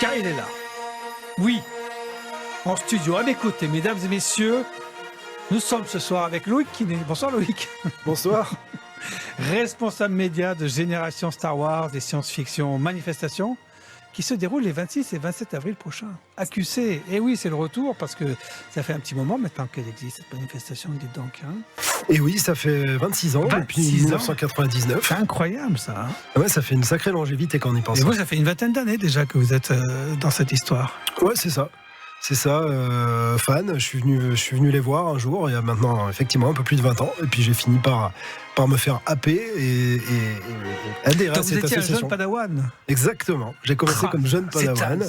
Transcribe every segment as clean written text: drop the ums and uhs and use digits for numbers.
Car il est là. Oui, en studio, à mes côtés, mesdames et messieurs, nous sommes ce soir avec Loïc Kiné. Bonsoir Loïc. Bonsoir. Responsable média de Génération Star Wars et science-fiction manifestation qui se déroule les 26 et 27 avril prochains. AQC, et oui, c'est le retour parce que ça fait un petit moment maintenant qu'elle existe, cette manifestation, dites donc. Hein. Et oui, ça fait 26 ans, depuis 1999. C'est incroyable ça. Hein. Ouais, ça fait une sacrée longévité quand on y pense. Et vous, ça fait une vingtaine d'années déjà que vous êtes dans cette histoire. Ouais, c'est ça. C'est ça, fan. Je suis venu les voir un jour, il y a maintenant effectivement un peu plus de 20 ans. Et puis j'ai fini par me faire happer et adhérer à cette association. Vous étiez un jeune padawan. Exactement. J'ai commencé comme jeune padawan.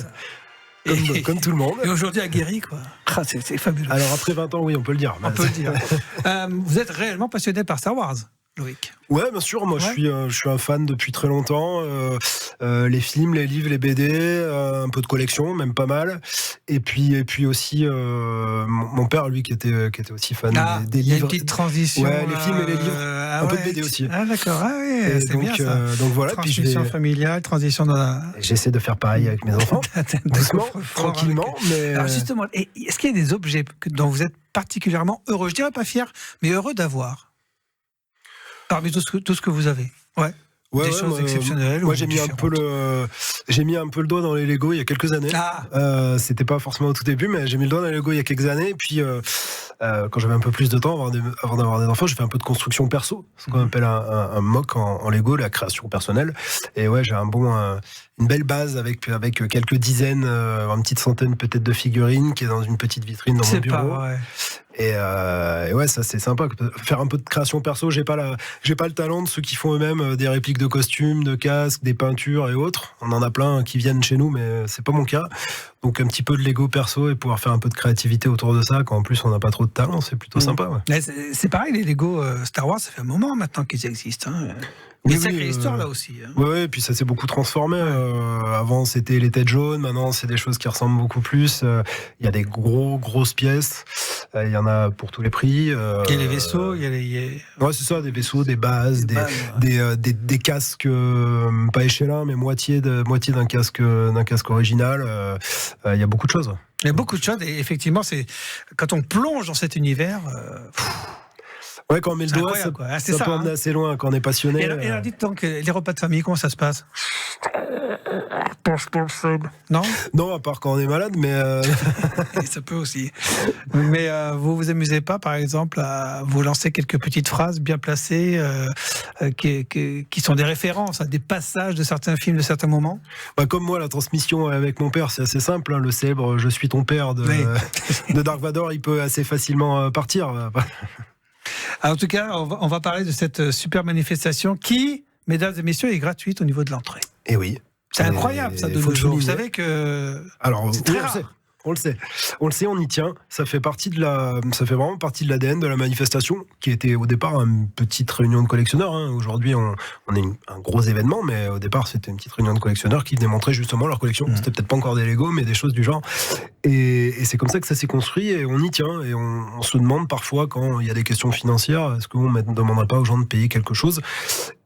Comme tout le monde. Et aujourd'hui aguerri, quoi. C'est fabuleux. Alors après 20 ans, oui, on peut le dire. On peut le dire. Vous êtes réellement passionné par Star Wars, Loïc? Ouais, bien sûr. Moi, je suis un fan depuis très longtemps. Les films, les livres, les BD, un peu de collection, même pas mal. Et puis aussi mon père, lui, qui était aussi fan des livres. Il y a une petite transition. Ouais, les films et les livres. Un peu de BD aussi. Ah d'accord. Ah oui, c'est bien ça. Donc voilà. Transition familiale, transition dans la... J'essaie de faire pareil avec mes enfants, doucement, tranquillement. Mais alors justement, est-ce qu'il y a des objets dont vous êtes particulièrement heureux? Je dirais pas fier, mais heureux d'avoir. Parmi tout ce que vous avez. Ouais. Des choses exceptionnelles. Moi, j'ai mis un peu le doigt dans les Lego il y a quelques années. C'était pas forcément au tout début, mais j'ai mis le doigt dans les Lego il y a quelques années. Et puis, quand j'avais un peu plus de temps avant d'avoir des enfants, j'ai fait un peu de construction perso, ce qu'on appelle un MOOC en Lego, la création personnelle. Et ouais, j'ai une belle base avec quelques dizaines, une petite centaine peut-être de figurines qui est dans une petite vitrine dans mon bureau. Et ouais, ça c'est sympa. Faire un peu de création perso, j'ai pas le talent de ceux qui font eux-mêmes des répliques de costumes, de casques, des peintures et autres. On en a plein qui viennent chez nous, mais c'est pas mon cas. Donc un petit peu de Lego perso et pouvoir faire un peu de créativité autour de ça, quand en plus on n'a pas trop de talent, c'est plutôt sympa. Ouais. C'est pareil, les Lego Star Wars, ça fait un moment maintenant qu'ils existent. Hein. Il y a une sacrée histoire là aussi. Hein. Ouais, et puis ça s'est beaucoup transformé. Avant c'était les têtes jaunes, maintenant c'est des choses qui ressemblent beaucoup plus. Il y a des grosses pièces. Il y en a pour tous les prix. Il y a les vaisseaux, il y a les... Ouais, c'est ça, des vaisseaux, des bases, des casques, pas échelins, mais moitié d'un casque original. Il y a beaucoup de choses. Il y a beaucoup de choses, et effectivement, quand on plonge dans cet univers... Ouais, quand on met le doigt, ça peut emmener assez loin, quand on est passionné. Et alors dites donc, les repas de famille, comment ça se passe? Non, à part quand on est malade, mais... Ça peut aussi. Mais vous vous amusez pas, par exemple, à vous lancer quelques petites phrases bien placées qui sont des références à des passages de certains films, de certains moments? Comme moi, la transmission avec mon père, c'est assez simple. Hein, le célèbre « Je suis ton père » de Dark Vador, il peut assez facilement partir. En tout cas, on va parler de cette super manifestation qui, mesdames et messieurs, est gratuite au niveau de l'entrée. Et oui. C'est incroyable ça de nos jours. Vous savez que c'est très rare. On le sait, on y tient. Ça fait vraiment partie de l'ADN de la manifestation, qui était au départ une petite réunion de collectionneurs. Hein. Aujourd'hui, on est un gros événement, mais au départ, c'était une petite réunion de collectionneurs qui venaient montrer justement leur collection. C'était peut-être pas encore des Lego, mais des choses du genre. Et c'est comme ça que ça s'est construit, et on y tient. Et on se demande parfois, quand il y a des questions financières, est-ce qu'on ne demanderait pas aux gens de payer quelque chose?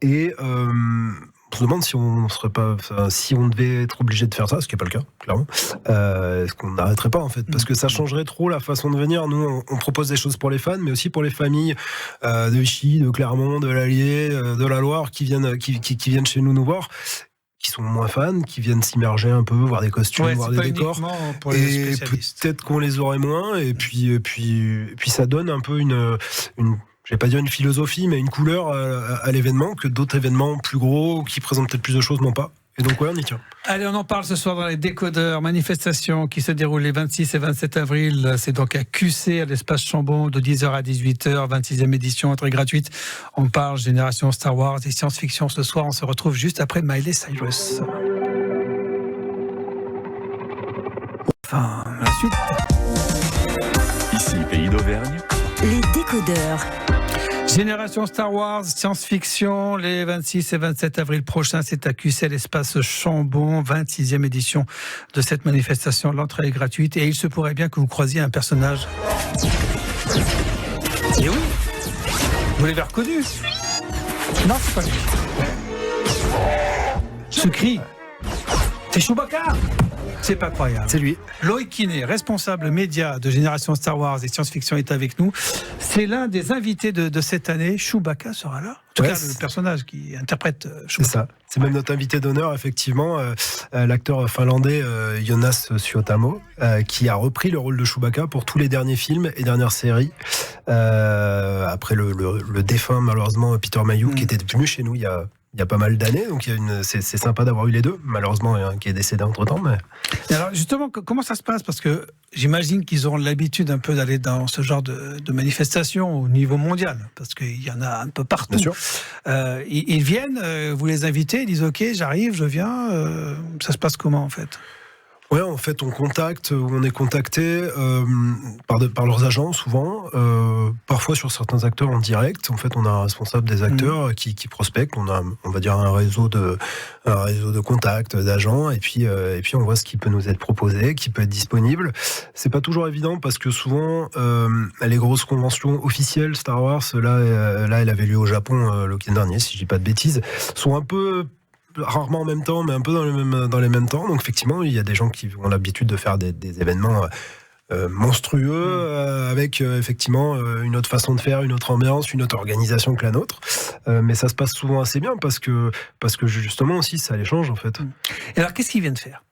Et... on se demande si on devait être obligé de faire ça, ce qui n'est pas le cas, clairement. Est-ce qu'on n'arrêterait pas, en fait? Parce que ça changerait trop la façon de venir. Nous, on propose des choses pour les fans, mais aussi pour les familles de Vichy, de Clermont, de l'Allier, de la Loire, qui viennent chez nous voir, qui sont moins fans, qui viennent s'immerger un peu, voir des costumes, voir des décors. Pour les et peut-être qu'on les aurait moins. Et puis ça donne un peu une je vais pas dire une philosophie, mais une couleur à l'événement que d'autres événements plus gros, qui présentent peut-être plus de choses, n'ont pas. Et donc, on y tient. Allez, on en parle ce soir dans les décodeurs. Manifestation qui se déroule les 26 et 27 avril. C'est donc à QC, à l'espace Chambon, de 10h à 18h, 26e édition, entrée gratuite. On parle Génération Star Wars et science-fiction ce soir. On se retrouve juste après Miley Cyrus. Enfin, la suite. Ici, Pays d'Auvergne. Les décodeurs. Génération Star Wars, science-fiction, les 26 et 27 avril prochains, c'est à QC, l'espace Chambon, 26e édition de cette manifestation. L'entrée est gratuite et il se pourrait bien que vous croisiez un personnage. Et oui, vous l'avez reconnu? Non, c'est pas lui. Ce cri, c'est Chewbacca, c'est pas croyable. C'est lui. Loïc Kiné, responsable média de Génération Star Wars et science-fiction, est avec nous. C'est l'un des invités de cette année. Chewbacca sera là. En tout cas, le personnage qui interprète Chewbacca. C'est ça. C'est même notre invité d'honneur, effectivement, l'acteur finlandais Jonas Suotamo, qui a repris le rôle de Chewbacca pour tous les derniers films et dernières séries. Après le défunt, malheureusement, Peter Mayhew, qui était venu chez nous il y a pas mal d'années, donc c'est sympa d'avoir eu les deux, malheureusement, qui est décédé entre-temps. Mais... Et alors justement, comment ça se passe? Parce que j'imagine qu'ils auront l'habitude un peu d'aller dans ce genre de manifestations au niveau mondial, parce qu'il y en a un peu partout. Bien sûr. Ils viennent, vous les invitez, ils disent « Ok, j'arrive, je viens ». Ça se passe comment en fait? Ouais, en fait, on est contacté par leurs agents, souvent. Parfois, sur certains acteurs en direct. En fait, on a un responsable des acteurs qui prospecte. On a, on va dire, un réseau de contacts, d'agents. Et puis, on voit ce qui peut nous être proposé, qui peut être disponible. C'est pas toujours évident parce que souvent, les grosses conventions officielles Star Wars, là, elle avait lieu au Japon le week-end dernier, si je dis pas de bêtises, sont un peu rarement en même temps, mais un peu dans les mêmes temps. Donc effectivement, il y a des gens qui ont l'habitude de faire des événements monstrueux, avec effectivement une autre façon de faire, une autre ambiance, une autre organisation que la nôtre. Mais ça se passe souvent assez bien parce que justement aussi, ça les change en fait. Et alors, qu'est-ce qu'ils viennent faire?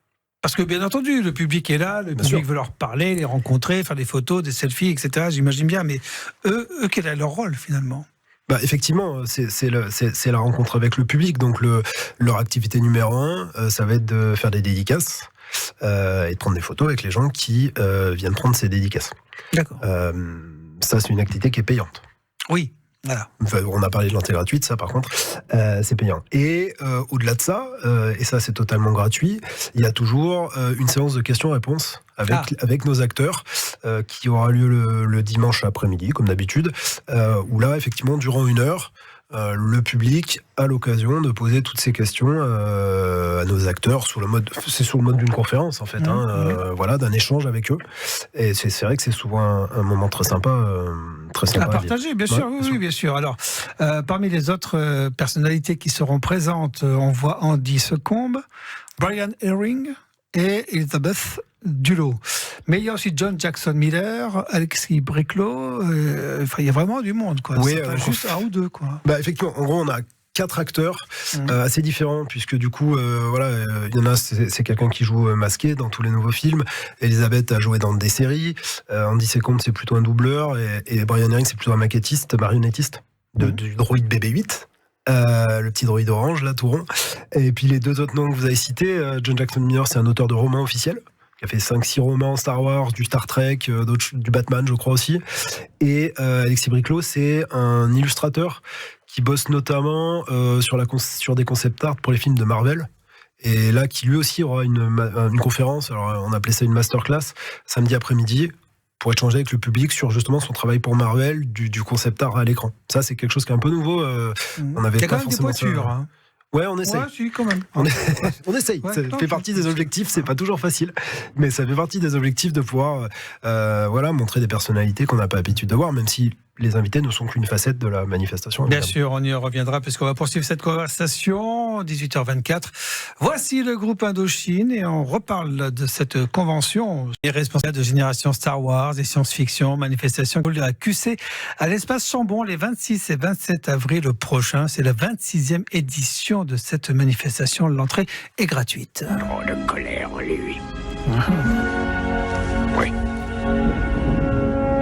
Parce que bien entendu, le public est là, le public veut leur parler, les rencontrer, faire des photos, des selfies, etc. J'imagine bien, mais eux, quel est leur rôle finalement? Bah effectivement, c'est la rencontre avec le public. Donc leur activité numéro 1, ça va être de faire des dédicaces et de prendre des photos avec les gens qui viennent prendre ces dédicaces. D'accord. Ça, c'est une activité qui est payante. Oui. Voilà. Enfin, on a parlé de l'entrée gratuite, ça par contre, c'est payant. Et au-delà de ça, et ça c'est totalement gratuit, il y a toujours une séance de questions-réponses avec nos acteurs qui aura lieu le dimanche après-midi, comme d'habitude, où là, effectivement, durant 1 heure, le public a l'occasion de poser toutes ces questions à nos acteurs c'est sur le mode d'une conférence en fait, voilà, d'un échange avec eux. Et c'est vrai que c'est souvent un moment très sympa à partager, bien sûr. Oui, bien sûr. Alors, parmi les autres personnalités qui seront présentes, on voit Andy Secombe, Brian Herring et Elizabeth Dullo. Mais il y a aussi John Jackson Miller, Alexis Briclot. Il y a vraiment du monde, quoi. Oui, c'est pas juste un ou deux, quoi. Bah, effectivement, en gros, on a 4 acteurs assez différents, puisque du coup, il y en a, c'est quelqu'un qui joue masqué dans tous les nouveaux films. Elisabeth a joué dans des séries. Andy Secombe, c'est plutôt un doubleur. Et Brian Herring, c'est plutôt un maquettiste, marionnettiste du droïde BB-8. Le petit droïde orange, là, tout rond. Et puis les 2 autres noms que vous avez cités, John Jackson Miller, c'est un auteur de romans officiel. Il a fait 5-6 romans Star Wars, du Star Trek, du Batman, je crois aussi. Et Alexis Briclot, c'est un illustrateur qui bosse notamment sur des concept art pour les films de Marvel. Et là, qui lui aussi aura une conférence, alors on appelait ça une masterclass, samedi après-midi, pour échanger avec le public sur justement son travail pour Marvel, du concept art à l'écran. Ça, c'est quelque chose qui est un peu nouveau. On avait Il y a pas quand même des forcément pointures, hein. Ouais, on essaye. Ouais, si, quand même. On essaye. Ouais, Ça fait partie des objectifs. C'est pas toujours facile, mais ça fait partie des objectifs de pouvoir, montrer des personnalités qu'on n'a pas l'habitude de voir, même si les invités ne sont qu'une facette de la manifestation. Bien sûr, on y reviendra puisqu'on va poursuivre cette conversation. 18h24. Voici le groupe Indochine et on reparle de cette convention. Les responsables de Génération Star Wars et science-fiction, manifestation de la QC à l'espace Chambon les 26 et 27 avril prochain. C'est la 26e édition de cette manifestation. L'entrée est gratuite. Trop de colère en lui. Oui.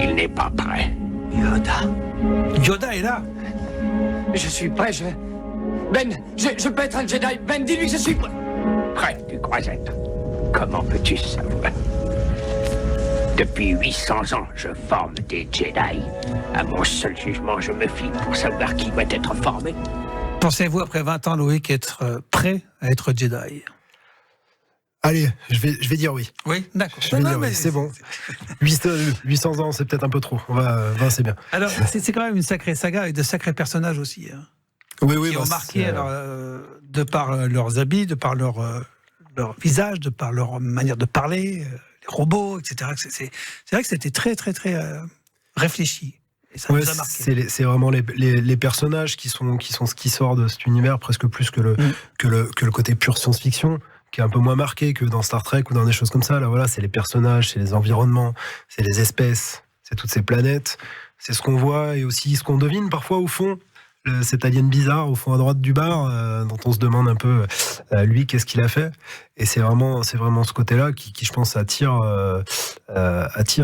Il n'est pas prêt. Yoda est là. Je suis prêt, Ben, je peux être un Jedi. Ben, dis-lui que je suis prêt. Prêt, tu croisette. Comment peux-tu savoir? Depuis 800 ans, je forme des Jedi. À mon seul jugement, je me fie pour savoir qui doit être formé. Pensez-vous, après 20 ans, Loïc, être prêt à être Jedi? Allez, je vais dire oui. Oui, d'accord. Je vais dire oui, c'est bon. 800 ans, c'est peut-être un peu trop. 20, c'est bien. Alors, c'est quand même une sacrée saga avec de sacrés personnages aussi. Hein, oui, qui ont marqué, alors, de par leurs habits, de par leur visage, de par leur manière de parler, les robots, etc. C'est vrai que c'était très, très, très réfléchi. Et ça nous a marqué. C'est vraiment les personnages qui sont ce qui sort de cet univers, presque plus que le côté pure science-fiction. qui est un peu moins marqué que dans Star Trek ou dans des choses comme ça. Là, voilà, c'est les personnages, c'est les environnements, c'est les espèces, c'est toutes ces planètes, c'est ce qu'on voit et aussi ce qu'on devine parfois au fond. Cet alien bizarre au fond à droite du bar, dont on se demande un peu lui qu'est-ce qu'il a fait. Et c'est vraiment ce côté-là qui je pense attire.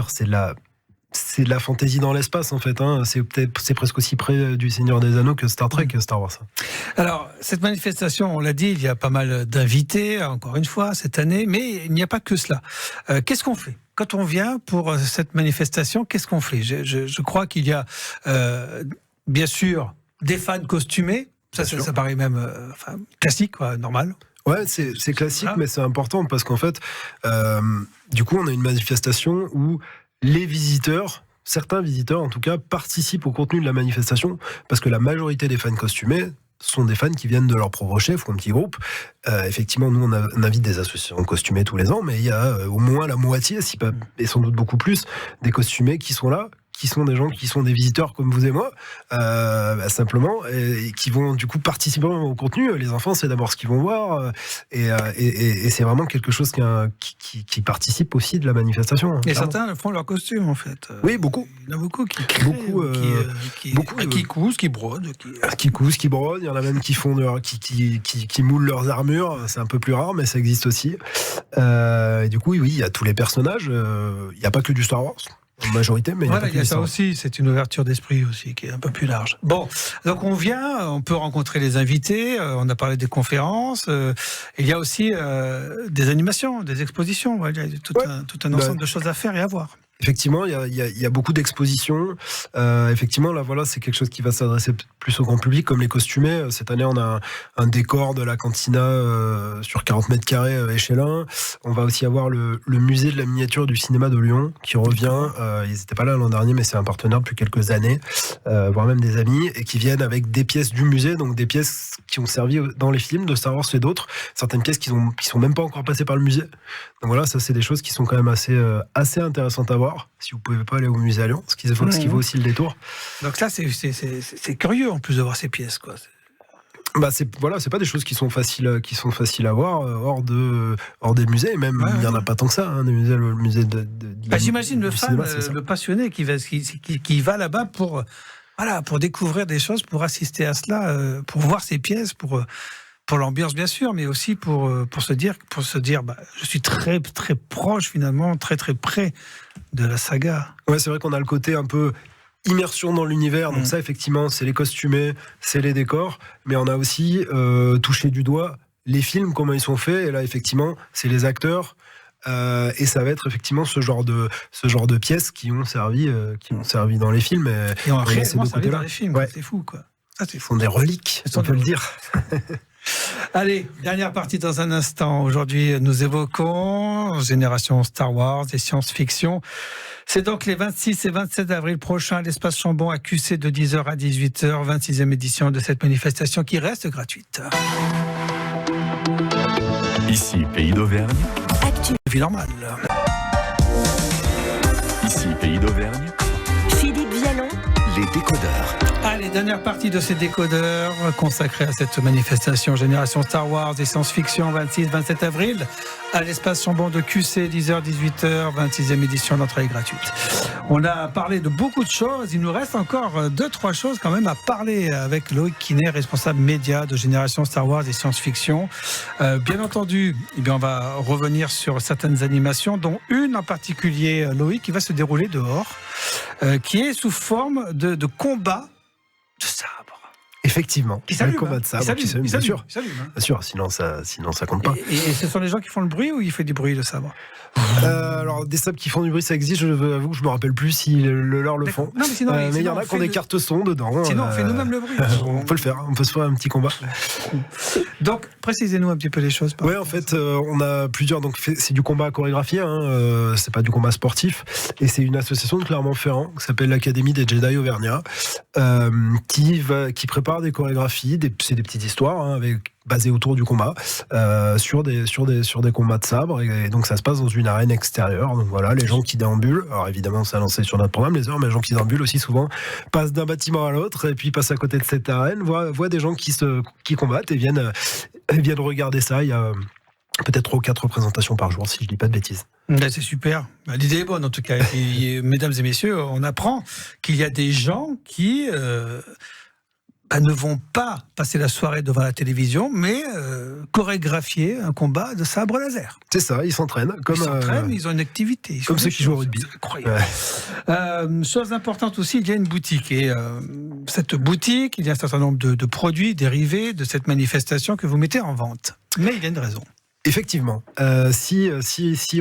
C'est de la fantaisie dans l'espace en fait. C'est presque aussi près du Seigneur des Anneaux que Star Trek, Star Wars. Alors, cette manifestation, on l'a dit, il y a pas mal d'invités, encore une fois, cette année, mais il n'y a pas que cela. Qu'est-ce qu'on fait ? Quand on vient pour cette manifestation, qu'est-ce qu'on fait ? Je crois qu'il y a, bien sûr, des fans costumés. Ça paraît même classique, quoi, normal. Ouais, c'est classique, mais c'est important parce qu'en fait, du coup, on a une manifestation où les visiteurs, certains visiteurs en tout cas, participent au contenu de la manifestation parce que la majorité des fans costumés sont des fans qui viennent de leur propre chef ou un petit groupe. Effectivement, nous, on invite des associations costumées tous les ans, mais il y a au moins la moitié, si pas, et sans doute beaucoup plus, des costumés qui sont là, qui sont des gens qui sont des visiteurs comme vous et moi, simplement, et qui vont du coup participer au contenu. Les enfants, c'est d'abord ce qu'ils vont voir, et c'est vraiment quelque chose qui participe aussi de la manifestation. Et certains font leur costume, en fait. Oui, beaucoup. Il y en a beaucoup qui créent, qui cousent, qui brodent. Qui cousent, qui brodent. Il y en a même qui font qui moulent leurs armures. C'est un peu plus rare, mais ça existe aussi. Et du coup, oui, il y a tous les personnages. Il n'y a pas que du Star Wars. En majorité, mais voilà, il y a ça aussi, c'est une ouverture d'esprit aussi qui est un peu plus large. Bon, donc on vient, on peut rencontrer les invités, on a parlé des conférences, il y a aussi des animations, des expositions, il y a tout un ensemble de choses à faire et à voir. Effectivement, il y a beaucoup d'expositions. Effectivement, là, voilà, c'est quelque chose qui va s'adresser plus au grand public, comme les costumés. Cette année, on a un décor de la cantina sur 40 mètres carrés Échelin. On va aussi avoir le musée de la miniature du cinéma de Lyon qui revient. Ils n'étaient pas là l'an dernier, mais c'est un partenaire depuis quelques années, voire même des amis, et qui viennent avec des pièces du musée, donc des pièces qui ont servi dans les films de Star Wars et d'autres. Certaines pièces qui sont même pas encore passées par le musée. Donc voilà, ça, c'est des choses qui sont quand même assez intéressantes à voir. Si vous pouvez pas aller au musée à Lyon, ce qui vaut aussi le détour. Donc là, c'est curieux en plus de voir ces pièces, quoi. C'est pas des choses qui sont faciles à voir hors des musées. Même il y en a pas tant que ça, des musées. Le musée j'imagine le fan, le passionné qui va là-bas pour découvrir des choses, pour assister à cela, pour voir ces pièces, pour l'ambiance bien sûr, mais aussi pour se dire, je suis très très proche finalement, très très près de la saga. Ouais, c'est vrai qu'on a le côté un peu immersion dans l'univers, donc ça effectivement c'est les costumés, c'est les décors, mais on a aussi touché du doigt les films, comment ils sont faits, et là effectivement c'est les acteurs. Et ça va être effectivement ce genre de pièces qui ont servi dans les films. Et on a réellement servi dans les films, c'est fou quoi. Ça, ce sont des reliques, on peut le dire. Allez, dernière partie dans un instant. Aujourd'hui, nous évoquons Génération Star Wars et science-fiction. C'est donc les 26 et 27 avril prochains à l'Espace Chambon à QC de 10h à 18h, 26e édition de cette manifestation qui reste gratuite. Ici, Pays d'Auvergne. Vie normale. Ici, Pays d'Auvergne. Philippe Vialon. Les décodeurs. Allez, dernière partie de ces décodeurs consacrée à cette manifestation Génération Star Wars et science-fiction 26-27 avril à l'Espace Chambon de QC, 10h-18h, 26e édition, d'entrée gratuite. On a parlé de beaucoup de choses, il nous reste encore 2-3 choses quand même à parler avec Loïc Quinet, responsable média de Génération Star Wars et science-fiction. Bien entendu, on va revenir sur certaines animations, dont une en particulier, Loïc, qui va se dérouler dehors, qui est sous forme de combat de sabre. Effectivement, qui s'allume, le combat de sabre, bien sûr. Bien sûr, sinon ça compte pas. Et ce sont les gens qui font le bruit ou il fait du bruit le sabre? Alors des sabres qui font du bruit, ça existe. Je avoue que je me rappelle plus si leur le font. Non, mais il y en a qui ont des cartes son dedans. Sinon, on fait nous-mêmes le bruit. On peut le faire. On peut se faire un petit combat. Donc, précisez-nous un petit peu les choses. Ouais, en fait, on a plusieurs. Donc, c'est du combat chorégraphié. C'est pas du combat sportif. Et c'est une association de Clermont-Ferrand qui s'appelle l'Académie des Jedi Auvergnat, qui prépare des chorégraphies. C'est des petites histoires basées autour du combat, sur des combats de sabre, et donc ça se passe dans une arène extérieure. Donc voilà, les gens qui déambulent, alors évidemment ça a lancé sur notre programme les heures, mais les gens qui déambulent aussi souvent passent d'un bâtiment à l'autre et puis passent à côté de cette arène, voient des gens qui combattent et viennent regarder ça. Il y a peut-être 3 ou 4 représentations par jour, si je dis pas de bêtises. C'est super. L'idée est bonne en tout cas. Et, mesdames et messieurs, on apprend qu'il y a des gens qui ne vont pas passer la soirée devant la télévision, mais chorégraphier un combat de sabre laser. C'est ça, ils s'entraînent. Ils s'entraînent, ils ont une activité. Comme ceux qui jouent au rugby. C'est incroyable. Chose importante aussi, il y a une boutique. Et cette boutique, il y a un certain nombre de produits dérivés de cette manifestation que vous mettez en vente. Mais il y a une raison. Effectivement, si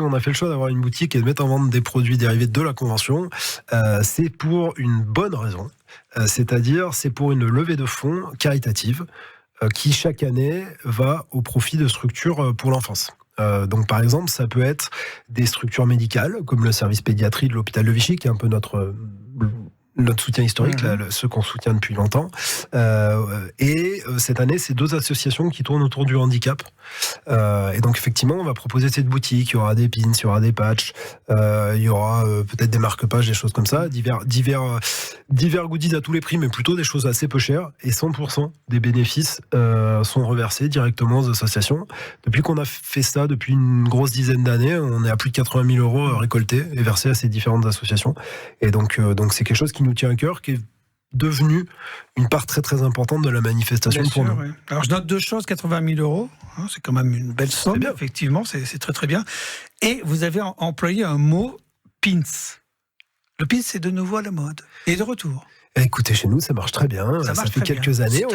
on a fait le choix d'avoir une boutique et de mettre en vente des produits dérivés de la Convention, c'est pour une bonne raison. C'est-à-dire, c'est pour une levée de fonds caritative qui, chaque année, va au profit de structures pour l'enfance. Donc, par exemple, ça peut être des structures médicales, comme le service pédiatrie de l'hôpital de Vichy, qui est un peu notre soutien historique, là, ceux qu'on soutient depuis longtemps. Et cette année, c'est 2 associations qui tournent autour du handicap. Et donc, effectivement, on va proposer cette boutique. Il y aura des pins, il y aura des patchs, il y aura peut-être des marque-pages, des choses comme ça, divers goodies à tous les prix, mais plutôt des choses assez peu chères. Et 100% des bénéfices sont reversés directement aux associations. Depuis qu'on a fait ça, depuis une grosse dizaine d'années, on est à plus de 80 000 € récoltés et versés à ces différentes associations. Et donc c'est quelque chose qui nous tient à cœur, qui est devenu une part très très importante de la manifestation pour nous. Oui. Alors je note 2 choses, 80 000 €, hein, c'est quand même une belle somme, effectivement, c'est très très bien. Et vous avez employé un mot, pins. Le pins, c'est de nouveau à la mode, et de retour. Écoutez, chez nous, ça marche très bien. Ça fait quelques années.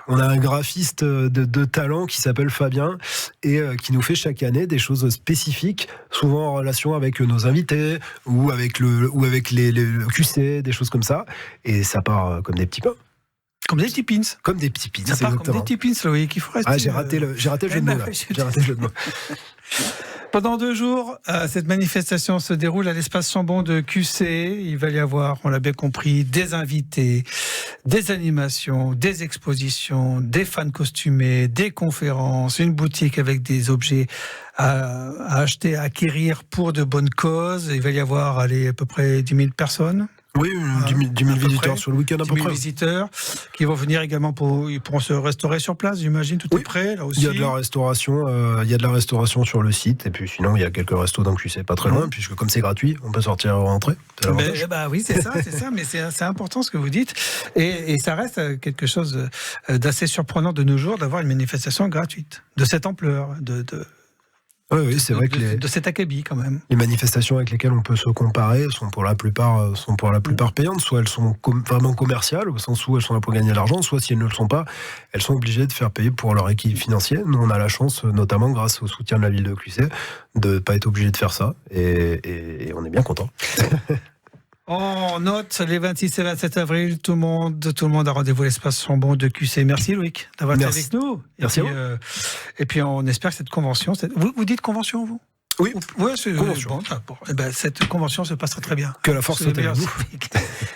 On a un graphiste de talent qui s'appelle Fabien et qui nous fait chaque année des choses spécifiques, souvent en relation avec nos invités ou avec les QC, des choses comme ça. Et ça part comme des petits pains. Comme des petits pins. Comme des petits pins. Ça part comme des petits pins, Loïc. Il faut rester. J'ai raté le jeu de mots. J'ai raté le jeu de mots. Pendant 2 jours, cette manifestation se déroule à l'espace Chambon de QC. Il va y avoir, on l'a bien compris, des invités, des animations, des expositions, des fans costumés, des conférences, une boutique avec des objets à acheter, à acquérir pour de bonnes causes. Il va y avoir à peu près 10 000 personnes. Oui, 10 000 visiteurs sur le week-end à peu près. 10 000 visiteurs qui vont venir également ils pourront se restaurer sur place, j'imagine, tout est prêt là aussi. Il y a de la restauration sur le site et puis sinon il y a quelques restos dans le QC pas très loin puisque comme c'est gratuit, on peut sortir et rentrer. Oui, c'est ça, mais c'est important ce que vous dites et ça reste quelque chose d'assez surprenant de nos jours d'avoir une manifestation gratuite de cette ampleur, Oui, c'est vrai que de cet acabit quand même. Les manifestations avec lesquelles on peut se comparer sont pour la plupart payantes. Soit elles sont vraiment commerciales, au sens où elles sont là pour gagner de l'argent, soit si elles ne le sont pas, elles sont obligées de faire payer pour leur équilibre financier. Nous, on a la chance, notamment grâce au soutien de la ville de Cluzet, de ne pas être obligé de faire ça. Et on est bien content. On note les 26 et 27 avril, tout le monde a rendez-vous à l'espace Chambon de QC. Merci Loïc d'avoir été avec nous. Merci. Et puis on espère que cette convention... Vous dites convention, vous ? Oui, c'est convention. Bon, cette convention se passera très bien. Que la force soit avec vous.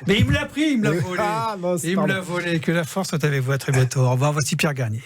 Mais il me l'a pris, il me l'a volé. Il me l'a volé. Que la force soit avec vous. À très bientôt. Au revoir. Voici Pierre Garnier.